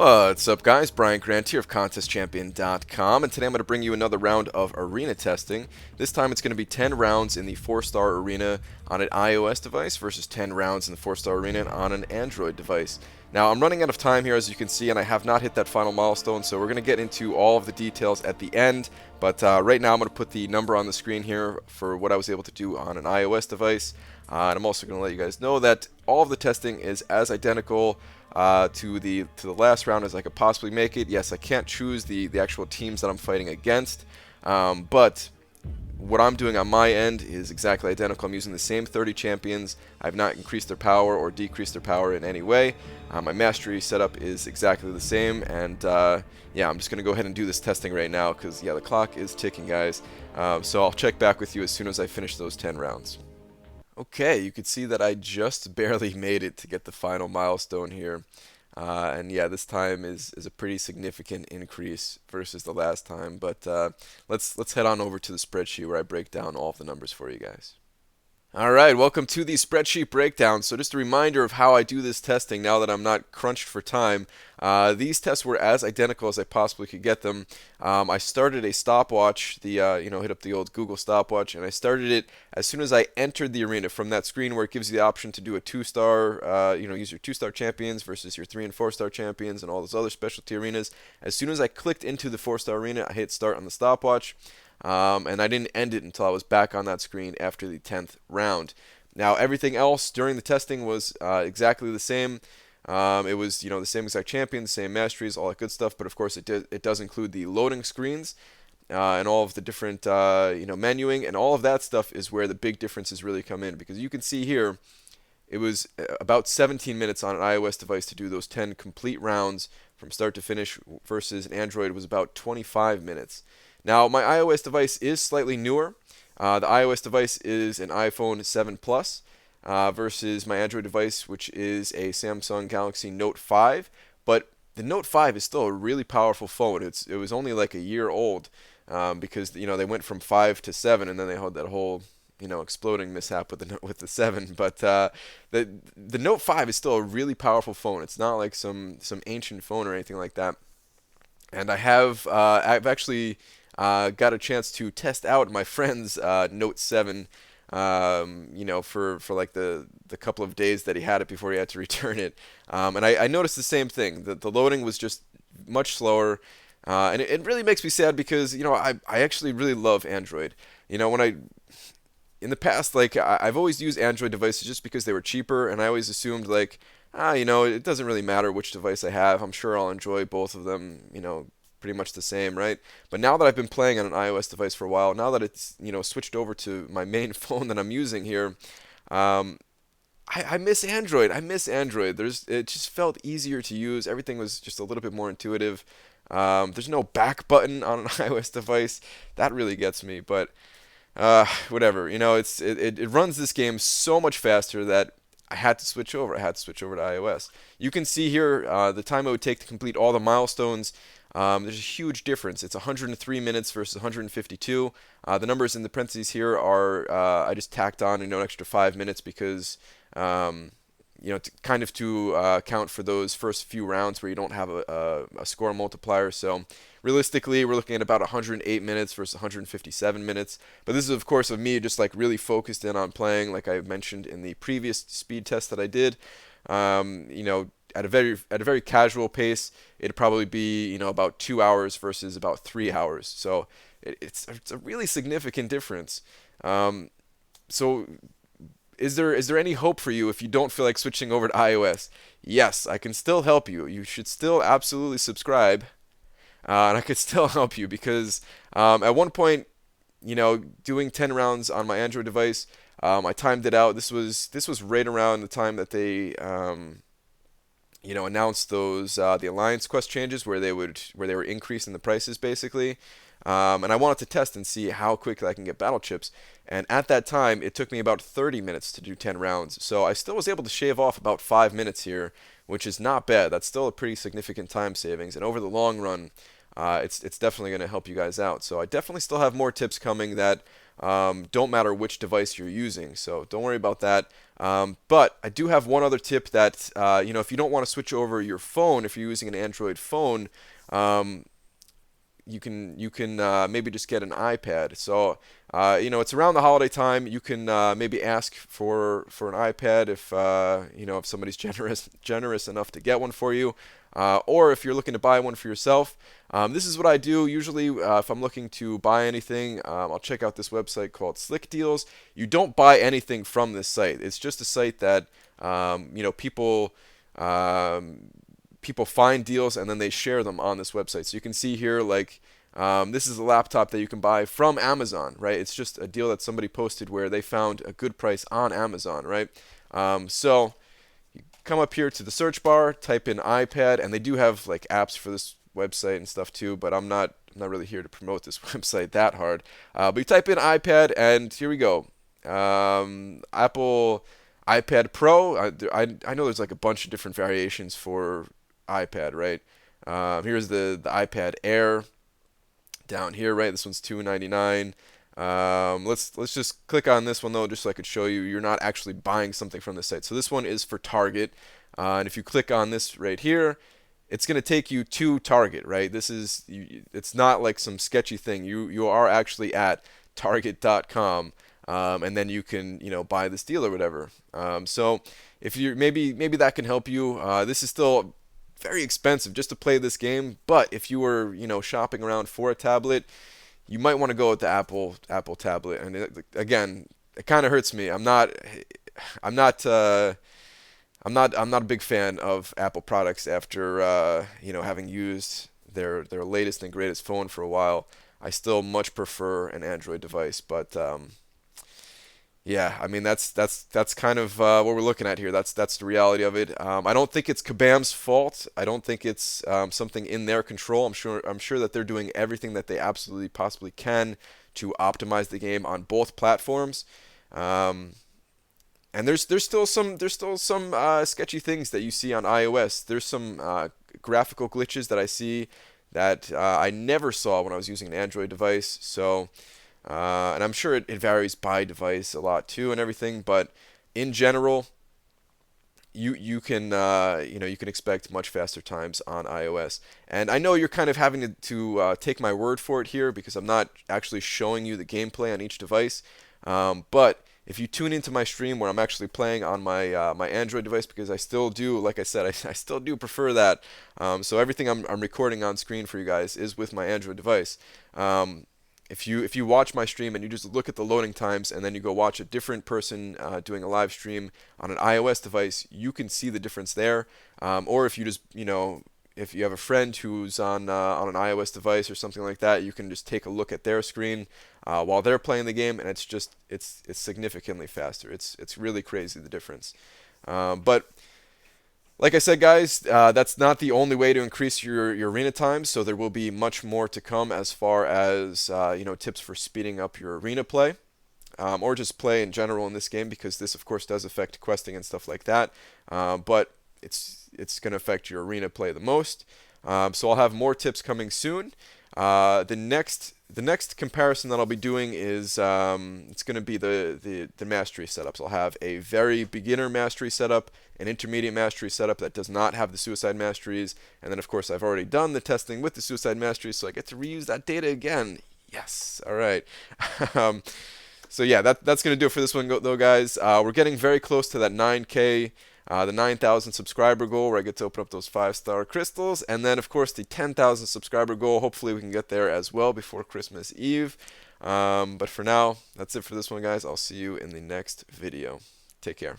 What's up, guys? Brian Grant here of ContestChampion.com, and today I'm going to bring you another round of arena testing. This time it's going to be 10 rounds in the 4-star arena on an iOS device versus 10 rounds in the 4-star arena on an Android device. Now, I'm running out of time here, as you can see, and I have not hit that final milestone, so we're going to get into all of the details at the end. But right now I'm going to put the number on the screen here for what I was able to do on an iOS device. And I'm also going to let you guys know that all of the testing is as identical to the last round as I could possibly make it. Yes, I can't choose the actual teams that I'm fighting against, but what I'm doing on my end is exactly identical. I'm using the same 30 champions. I've not increased their power or decreased their power in any way. My mastery setup is exactly the same, and yeah, I'm just going to go ahead and do this testing right now because, yeah, the clock is ticking, guys. So I'll check back with you as soon as I finish those 10 rounds. Okay, you can see that I just barely made it to get the final milestone here. And yeah, this time is a pretty significant increase versus the last time. But let's head on over to the spreadsheet where I break down all of the numbers for you guys. Alright, welcome to the spreadsheet breakdown. So just a reminder of how I do this testing now that I'm not crunched for time. These tests were as identical as I possibly could get them. I started a stopwatch, hit up the old Google stopwatch, and I started it as soon as I entered the arena from that screen where it gives you the option to do a 2-star, use your 2-star champions versus your 3 and 4-star champions and all those other specialty arenas. As soon as I clicked into the 4-star arena, I hit start on the stopwatch. And I didn't end it until I was back on that screen after the 10th round. Now, everything else during the testing was exactly the same. It was, the same exact champions, same masteries, all that good stuff. But of course, it does include the loading screens and all of the different, menuing, and all of that stuff is where the big differences really come in. Because you can see here, it was about 17 minutes on an iOS device to do those 10 complete rounds from start to finish versus an Android was about 25 minutes. Now, my iOS device is slightly newer. The iOS device is an iPhone 7 Plus versus my Android device, which is a Samsung Galaxy Note 5. But the Note 5 is still a really powerful phone. It was only like a year old because they went from 5 to 7, and then they had that whole exploding mishap with the 7. But the Note 5 is still a really powerful phone. It's not like some ancient phone or anything like that. And I've actually got a chance to test out my friend's Note 7, for like the couple of days that he had it before he had to return it. And I noticed the same thing. The loading was just much slower. And it really makes me sad because, I actually really love Android. In the past, I've always used Android devices just because they were cheaper, and I always assumed it doesn't really matter which device I have. I'm sure I'll enjoy both of them, pretty much the same, right? But now that I've been playing on an iOS device for a while, now that it's switched over to my main phone that I'm using here, I miss Android. I miss Android. It just felt easier to use. Everything was just a little bit more intuitive. There's no back button on an iOS device. That really gets me. But whatever. It runs this game so much faster that I had to switch over. I had to switch over to iOS. You can see here the time it would take to complete all the milestones. There's a huge difference. It's 103 minutes versus 152. The numbers in the parentheses here are I just tacked on an extra 5 minutes because to account for those first few rounds where you don't have a score multiplier. So realistically, we're looking at about 108 minutes versus 157 minutes. But this is, of course, of me just really focused in on playing, like I mentioned in the previous speed test that I did. At a very casual pace, it'd probably be about 2 hours versus about 3 hours. So it's a really significant difference. So is there any hope for you if you don't feel like switching over to iOS? Yes, I can still help you. You should still absolutely subscribe, and I could still help you because at one point, doing 10 rounds on my Android device, I timed it out. This was right around the time that they announced those the Alliance Quest changes where they were increasing the prices basically. And I wanted to test and see how quickly I can get battle chips. And at that time, it took me about 30 minutes to do 10 rounds. So I still was able to shave off about 5 minutes here, which is not bad. That's still a pretty significant time savings. And over the long run, it's definitely going to help you guys out. So I definitely still have more tips coming that don't matter which device you're using. So don't worry about that. But I do have one other tip that if you don't want to switch over your phone, if you're using an Android phone, um, you can maybe just get an iPad. So it's around the holiday time. You can maybe ask for an iPad if somebody's generous enough to get one for you, or if you're looking to buy one for yourself. This is what I do usually if I'm looking to buy anything. I'll check out this website called Slick Deals. You don't buy anything from this site. It's just a site that people. People find deals and then they share them on this website. So you can see here, like, this is a laptop that you can buy from Amazon, right? It's just a deal that somebody posted where they found a good price on Amazon, right? So you come up here to the search bar, type in iPad, and they do have like apps for this website and stuff too, but I'm not really here to promote this website that hard. But you type in iPad, and here we go. Apple iPad Pro. I know there's like a bunch of different variations for iPad, right? Here's the iPad Air down here, right? This one's $299. Let's just click on this one though, just so I could show you you're not actually buying something from the site. So this one is for Target, and if you click on this right here, it's going to take you to Target, right? It's not like some sketchy thing. You are actually at Target.com, and then you can buy this deal or whatever. So if you maybe that can help you. This is still very expensive just to play this game, but if you were shopping around for a tablet, you might want to go with the Apple tablet. And again, it kind of hurts me. I'm not a big fan of Apple products after having used their latest and greatest phone for a while. I still much prefer an Android device, but yeah, I mean that's kind of what we're looking at here. That's the reality of it. I don't think it's Kabam's fault. I don't think it's something in their control. I'm sure that they're doing everything that they absolutely possibly can to optimize the game on both platforms. And there's still some sketchy things that you see on iOS. There's some graphical glitches that I see that I never saw when I was using an Android device. So. And I'm sure it varies by device a lot too and everything, but in general, you can you can expect much faster times on iOS. And I know you're kind of having to take my word for it here because I'm not actually showing you the gameplay on each device. But if you tune into my stream where I'm actually playing on my my Android device, because I still do, like I said, I still do prefer that. So everything I'm recording on screen for you guys is with my Android device. If you watch my stream and you just look at the loading times and then you go watch a different person doing a live stream on an iOS device, you can see the difference there. Or if you just if you have a friend who's on an iOS device or something like that, you can just take a look at their screen while they're playing the game, and it's significantly faster. It's really crazy the difference. But like I said, guys, that's not the only way to increase your arena time. So there will be much more to come as far as tips for speeding up your arena play, or just play in general in this game, because this, of course, does affect questing and stuff like that. But it's going to affect your arena play the most. So I'll have more tips coming soon. The next comparison that I'll be doing is it's going to be the mastery setups. I'll have a very beginner mastery setup, an intermediate mastery setup that does not have the suicide masteries, and then of course I've already done the testing with the suicide masteries, so I get to reuse that data again. Yes, all right. So yeah, that's going to do it for this one, though, guys. We're getting very close to that 9K. The 9,000 subscriber goal, where I get to open up those 5-star crystals, and then of course the 10,000 subscriber goal. Hopefully we can get there as well before Christmas Eve. But for now, that's it for this one, guys. I'll see you in the next video. Take care.